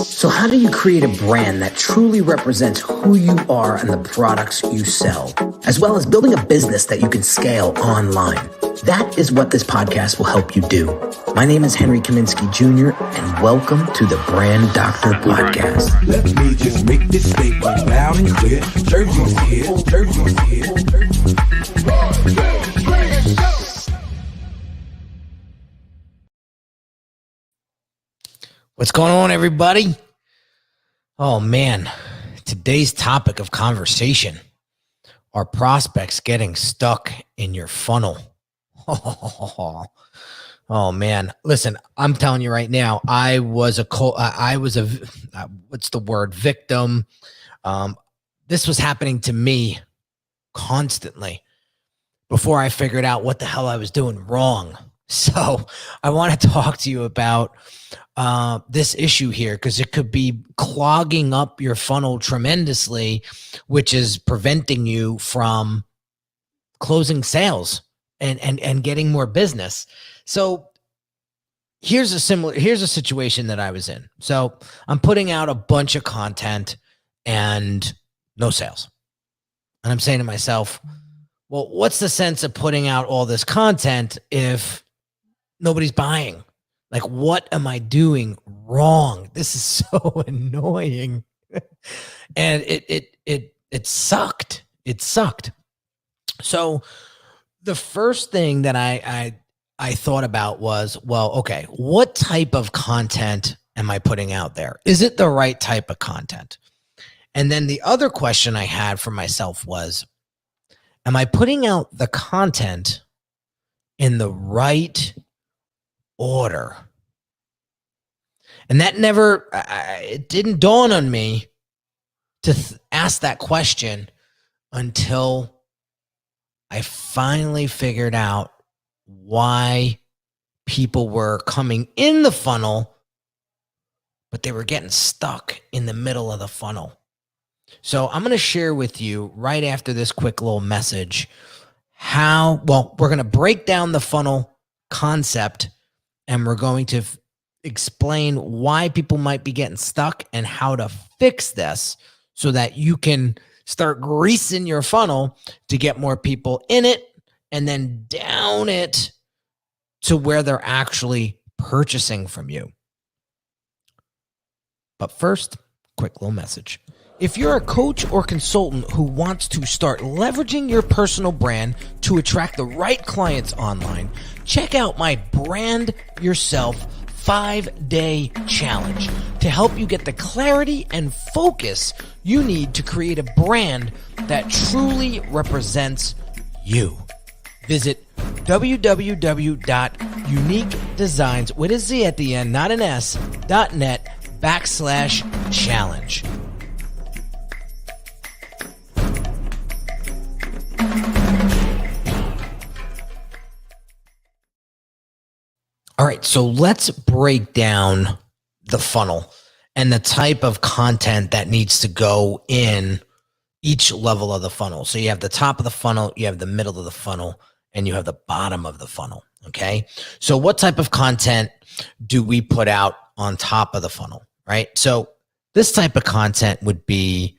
So how do you create a brand that truly represents who you are and the products you sell, as well as building a business that you can scale online? That is what this podcast will help you do. My name is Henry Kaminski Jr., and welcome to the Brand Doctor Podcast. Let me just make this statement loud and clear. Jersey's here, Jersey's here. What's going on, everybody? Oh man, today's topic of conversation are prospects getting stuck in your funnel. Oh man, listen, I'm telling you right now, I was a victim. This was happening to me constantly before I figured out what the hell I was doing wrong. So I want to talk to you about this issue here, because it could be clogging up your funnel tremendously, which is preventing you from closing sales and getting more business. So here's a situation that I was in. So I'm putting out a bunch of content and no sales. And I'm saying to myself, well, what's the sense of putting out all this content if nobody's buying? Like, what am I doing wrong? This is so annoying. And it sucked. It sucked. So the first thing that I thought about was, well, okay, what type of content am I putting out there? Is it the right type of content? And then the other question I had for myself was, am I putting out the content in the right order? And that it didn't dawn on me to ask that question until I finally figured out why people were coming in the funnel, but they were getting stuck in the middle of the funnel. So I'm going to share with you right after this quick little message we're going to break down the funnel concept, and we're going to explain why people might be getting stuck and how to fix this so that you can start greasing your funnel to get more people in it and then down it to where they're actually purchasing from you. But first, quick little message. If you're a coach or consultant who wants to start leveraging your personal brand to attract the right clients online, check out my Brand Yourself 5-day challenge to help you get the clarity and focus you need to create a brand that truly represents you. Visit www.uniquedesignz, with a Z at the end, not an S, .net/challenge. All right, so let's break down the funnel and the type of content that needs to go in each level of the funnel. So you have the top of the funnel, you have the middle of the funnel, and you have the bottom of the funnel, okay? So what type of content do we put out on top of the funnel, right? So this type of content would be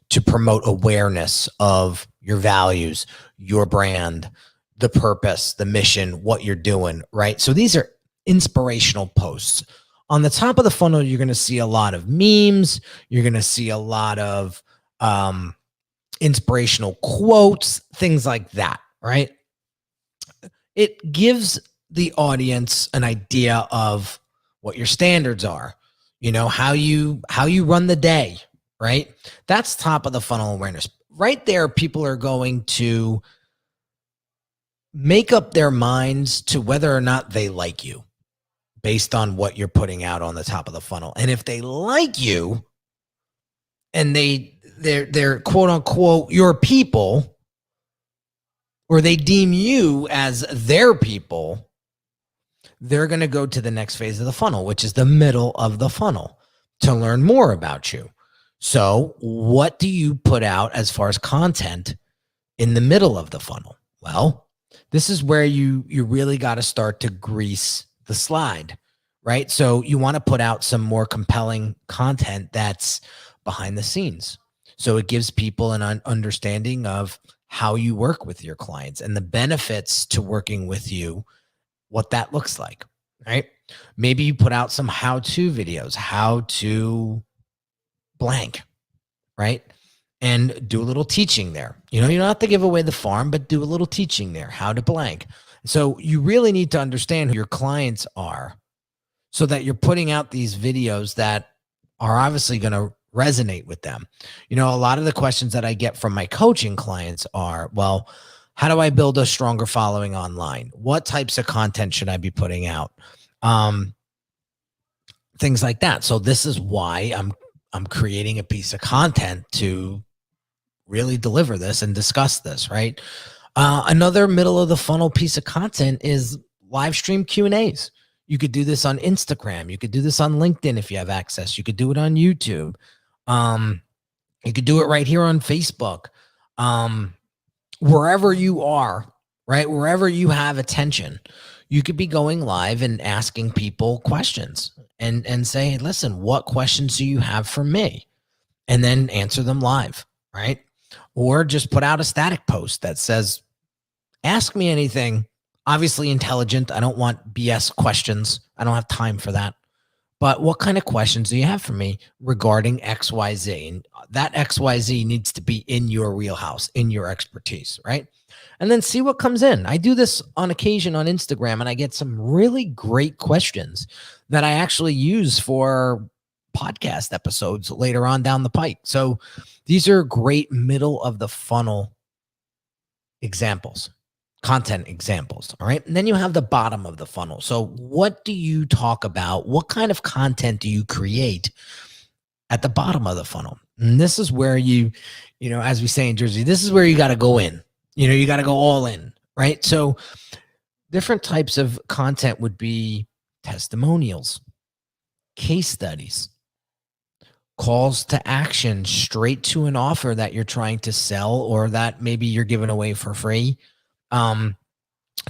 to promote awareness of your values, your brand, the purpose, the mission, what you're doing, right? So these are inspirational posts. On the top of the funnel, you're going to see a lot of memes. You're going to see a lot of inspirational quotes, things like that, right? It gives the audience an idea of what your standards are, how you run the day, right? That's top of the funnel awareness. Right there, people are going to make up their minds to whether or not they like you based on what you're putting out on the top of the funnel. And if they like you and they're quote unquote your people, or they deem you as their people, they're going to go to the next phase of the funnel, which is the middle of the funnel, to learn more about you. So what do you put out as far as content in the middle of the funnel? Well, this is where you really got to start to grease the slide, right? So you want to put out some more compelling content that's behind the scenes. So it gives people an understanding of how you work with your clients and the benefits to working with you, what that looks like, right? Maybe you put out some how-to videos, how to blank, right? And do a little teaching there. You don't have to give away the farm, but do a little teaching there, how to blank. So you really need to understand who your clients are so that you're putting out these videos that are obviously going to resonate with them. A lot of the questions that I get from my coaching clients are, well, how do I build a stronger following online? What types of content should I be putting out? Things like that. So this is why I'm creating a piece of content to really deliver this and discuss this, right? Another middle of the funnel piece of content is live stream Q&As. You could do this on Instagram. You could do this on LinkedIn if you have access. You could do it on YouTube. You could do it right here on Facebook. Wherever you are, right? Wherever you have attention, you could be going live and asking people questions and say, hey, listen, what questions do you have for me? And then answer them live, right? Or just put out a static post that says, ask me anything, obviously intelligent. I don't want BS questions. I don't have time for that. But what kind of questions do you have for me regarding XYZ? And that XYZ needs to be in your wheelhouse, in your expertise, right? And then see what comes in. I do this on occasion on Instagram, and I get some really great questions that I actually use for podcast episodes later on down the pike. So these are great middle of the funnel examples, content examples. All right. And then you have the bottom of the funnel. So what do you talk about? What kind of content do you create at the bottom of the funnel? And this is where you as we say in Jersey, this is where you got to go in. You got to go all in, right? So different types of content would be testimonials, case studies, calls to action straight to an offer that you're trying to sell or that maybe you're giving away for free, to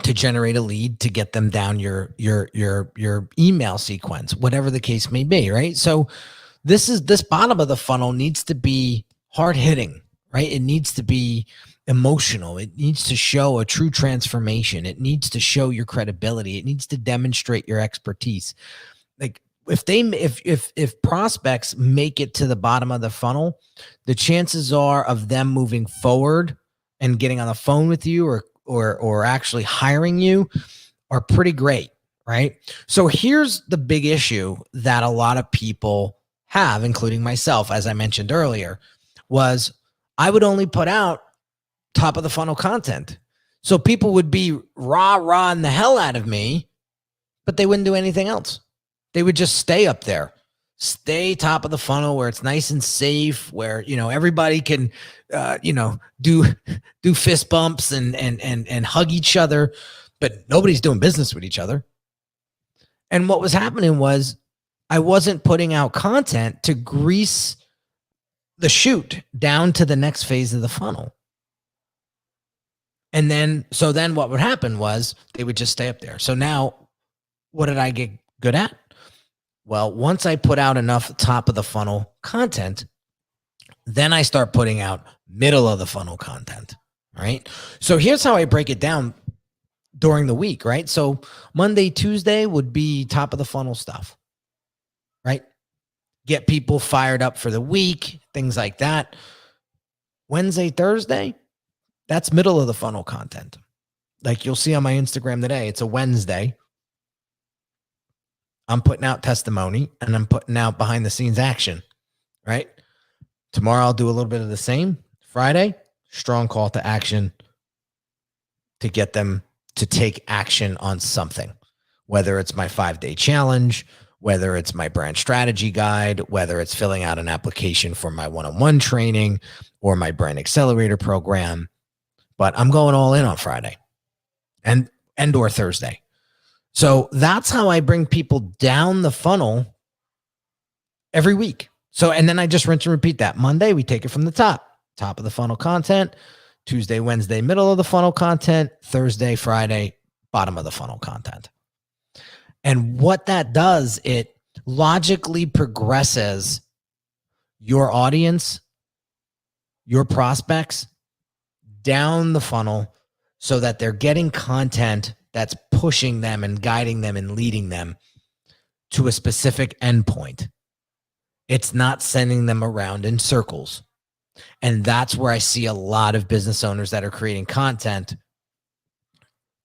generate a lead to get them down your email sequence, whatever the case may be, right? So this bottom of the funnel needs to be hard hitting, right? It needs to be emotional. It needs to show a true transformation. It needs to show your credibility. It needs to demonstrate your expertise. Like if prospects make it to the bottom of the funnel, the chances are of them moving forward and getting on the phone with you or actually hiring you are pretty great, right? So here's the big issue that a lot of people have, including myself, as I mentioned earlier, was I would only put out top of the funnel content. So people would be rah-rahing the hell out of me, but they wouldn't do anything else. They would just stay up there, stay top of the funnel where it's nice and safe, where, everybody can, do fist bumps and hug each other, but nobody's doing business with each other. And what was happening was I wasn't putting out content to grease the chute down to the next phase of the funnel. And then what would happen was they would just stay up there. So now what did I get good at? Well, once I put out enough top of the funnel content, then I start putting out middle of the funnel content, right? So here's how I break it down during the week, right? So Monday, Tuesday would be top of the funnel stuff, right? Get people fired up for the week, things like that. Wednesday, Thursday, that's middle of the funnel content. Like you'll see on my Instagram today, it's a Wednesday. I'm putting out testimony and I'm putting out behind the scenes action, right? Tomorrow I'll do a little bit of the same. Friday, strong call to action to get them to take action on something, whether it's my 5-day challenge, whether it's my brand strategy guide, whether it's filling out an application for my one-on-one training or my brand accelerator program. But I'm going all in on Friday and or Thursday. So that's how I bring people down the funnel every week. So, and then I just rinse and repeat that. Monday, we take it from the top of the funnel content. Tuesday, Wednesday, middle of the funnel content. Thursday, Friday, bottom of the funnel content. And what that does, it logically progresses your audience, your prospects down the funnel so that they're getting content that's pushing them and guiding them and leading them to a specific endpoint. It's not sending them around in circles. And that's where I see a lot of business owners that are creating content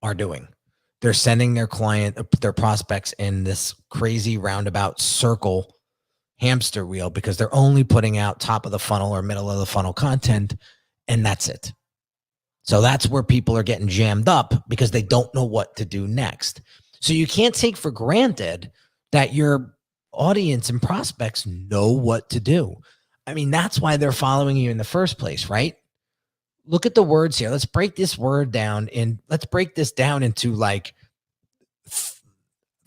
are doing. They're sending their prospects in this crazy roundabout circle hamster wheel because they're only putting out top of the funnel or middle of the funnel content, and that's it. So that's where people are getting jammed up because they don't know what to do next. So you can't take for granted that your audience and prospects know what to do. I mean, that's why they're following you in the first place, right? Look at the words here. Let's break this word down and let's break this down into like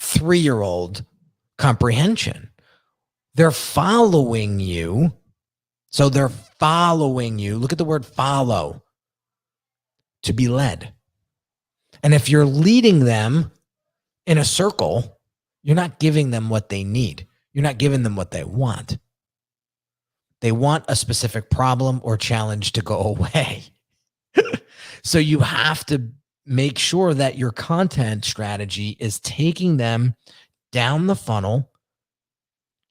3-year-old comprehension. They're following you. So they're following you. Look at the word follow. To be led. And if you're leading them in a circle, you're not giving them what they need. You're not giving them what they want. They want a specific problem or challenge to go away. So you have to make sure that your content strategy is taking them down the funnel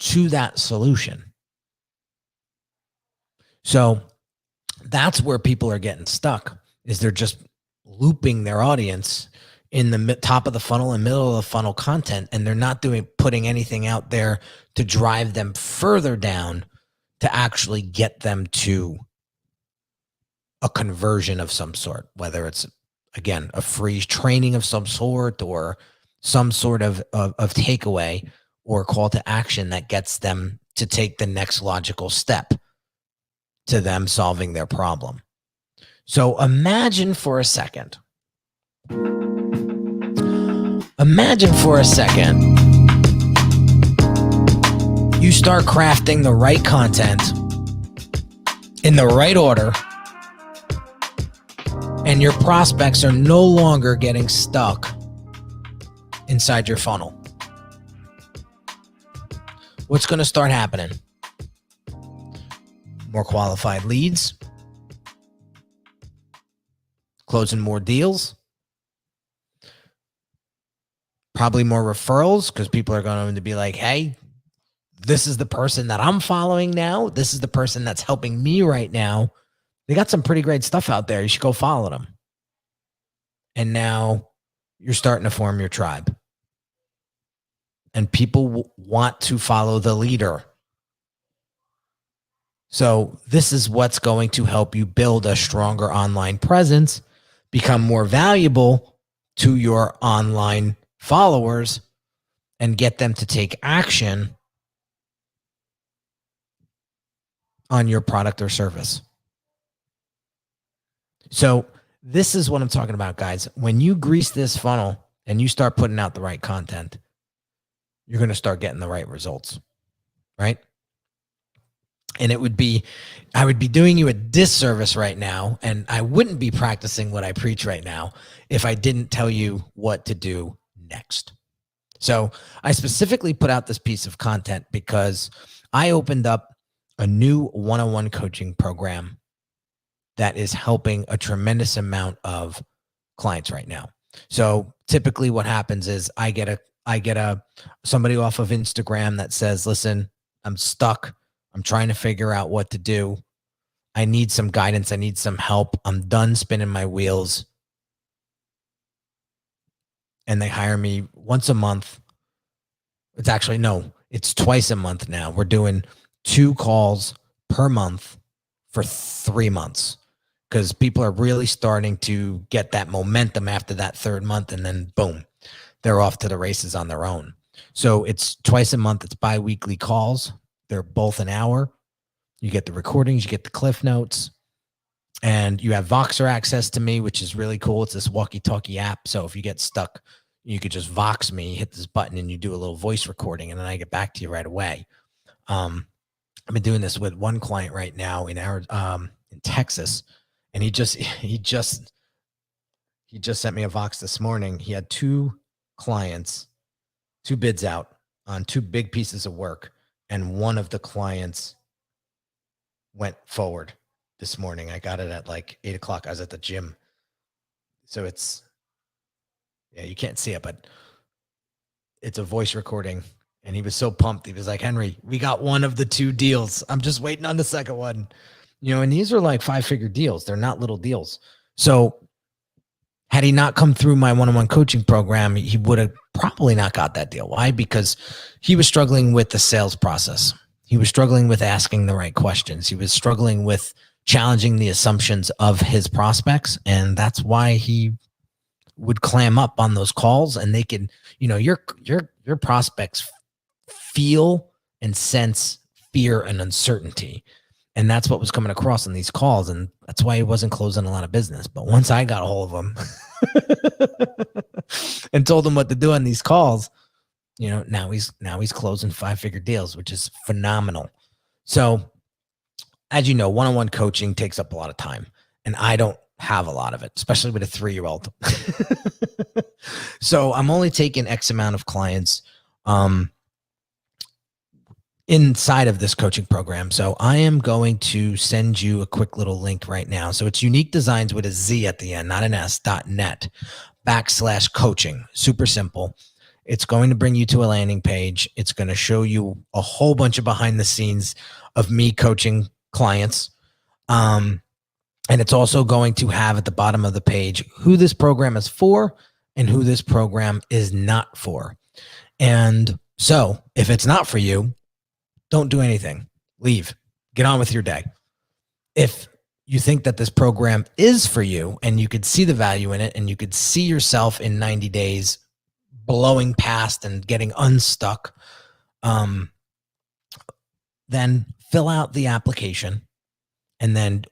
to that solution. So that's where people are getting stuck, is they're just looping their audience in the top of the funnel and middle of the funnel content, and they're not putting anything out there to drive them further down to actually get them to a conversion of some sort, whether it's, again, a free training of some sort or some sort of takeaway or call to action that gets them to take the next logical step to them solving their problem. So imagine for a second you start crafting the right content in the right order, and your prospects are no longer getting stuck inside your funnel. What's going to start happening? More qualified leads, closing more deals, probably more referrals because people are going to be like, hey, this is the person that I'm following now. This is the person that's helping me right now. They got some pretty great stuff out there. You should go follow them. And now you're starting to form your tribe. And people want to follow the leader. So this is what's going to help you build a stronger online presence, become more valuable to your online followers, and get them to take action on your product or service. So this is what I'm talking about, guys. When you grease this funnel and you start putting out the right content, you're going to start getting the right results, right? And I would be doing you a disservice right now, and I wouldn't be practicing what I preach right now if I didn't tell you what to do next. So I specifically put out this piece of content because I opened up a new one-on-one coaching program that is helping a tremendous amount of clients right now. So typically what happens is I get somebody off of Instagram that says, listen, I'm stuck. I'm trying to figure out what to do. I need some guidance. I need some help. I'm done spinning my wheels. And they hire me once a month. It's twice a month now. We're doing 2 calls per month for 3 months because people are really starting to get that momentum after that 3rd month, and then boom, they're off to the races on their own. So it's twice a month. It's bi-weekly calls. They're both an hour. You get the recordings, you get the cliff notes, and you have Voxer access to me, which is really cool. It's this walkie-talkie app. So if you get stuck, you could just Vox me, hit this button, and you do a little voice recording, and then I get back to you right away. I've been doing this with one client right now in Texas, and he just sent me a Vox this morning. He had 2 clients 2 bids out on 2 big pieces of work, and one of the clients went forward this morning. I got it at like 8:00. I was at the gym. So you can't see it, but it's a voice recording. And he was so pumped. He was like, Henry, we got one of the 2 deals. I'm just waiting on the second one. And these are like 5-figure deals. They're not little deals. So had he not come through my one-on-one coaching program, he would have probably not got that deal. Why? Because he was struggling with the sales process. He was struggling with asking the right questions. He was struggling with challenging the assumptions of his prospects. And that's why he would clam up on those calls, and they can, your prospects feel and sense fear and uncertainty. And that's what was coming across in these calls. And that's why he wasn't closing a lot of business. But once I got a hold of him and told him what to do on these calls, now he's closing 5-figure deals, which is phenomenal. So as you know, one-on-one coaching takes up a lot of time, and I don't have a lot of it, especially with a 3-year-old. So I'm only taking X amount of clients inside of this coaching program. So I am going to send you a quick little link right now. So it's Unique Designz with a Z at the end, not an S.net/coaching. Super simple. It's going to bring you to a landing page. It's going to show you a whole bunch of behind the scenes of me coaching clients. And it's also going to have at the bottom of the page who this program is for and who this program is not for. And so if it's not for you, don't do anything. Leave. Get on with your day. If you think that this program is for you and you could see the value in it and you could see yourself in 90 days blowing past and getting unstuck, then fill out the application, and then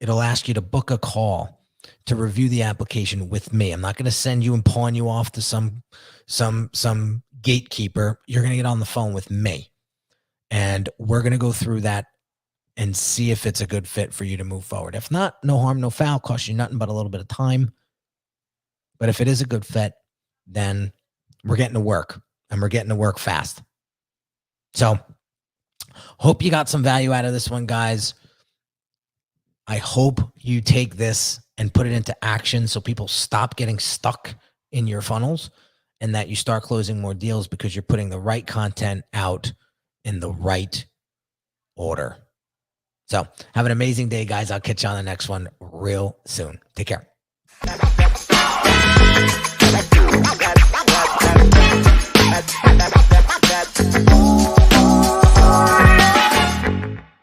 it'll ask you to book a call to review the application with me. I'm not going to send you and pawn you off to some gatekeeper. You're going to get on the phone with me, and we're going to go through that and see if it's a good fit for you to move forward. If not, no harm, no foul. Costs you nothing but a little bit of time. But if it is a good fit, then we're getting to work, and we're getting to work fast. So hope you got some value out of this one, guys. I hope you take this and put it into action so people stop getting stuck in your funnels, and that you start closing more deals because you're putting the right content out in the right order. So have an amazing day, guys. I'll catch you on the next one real soon. Take care. That's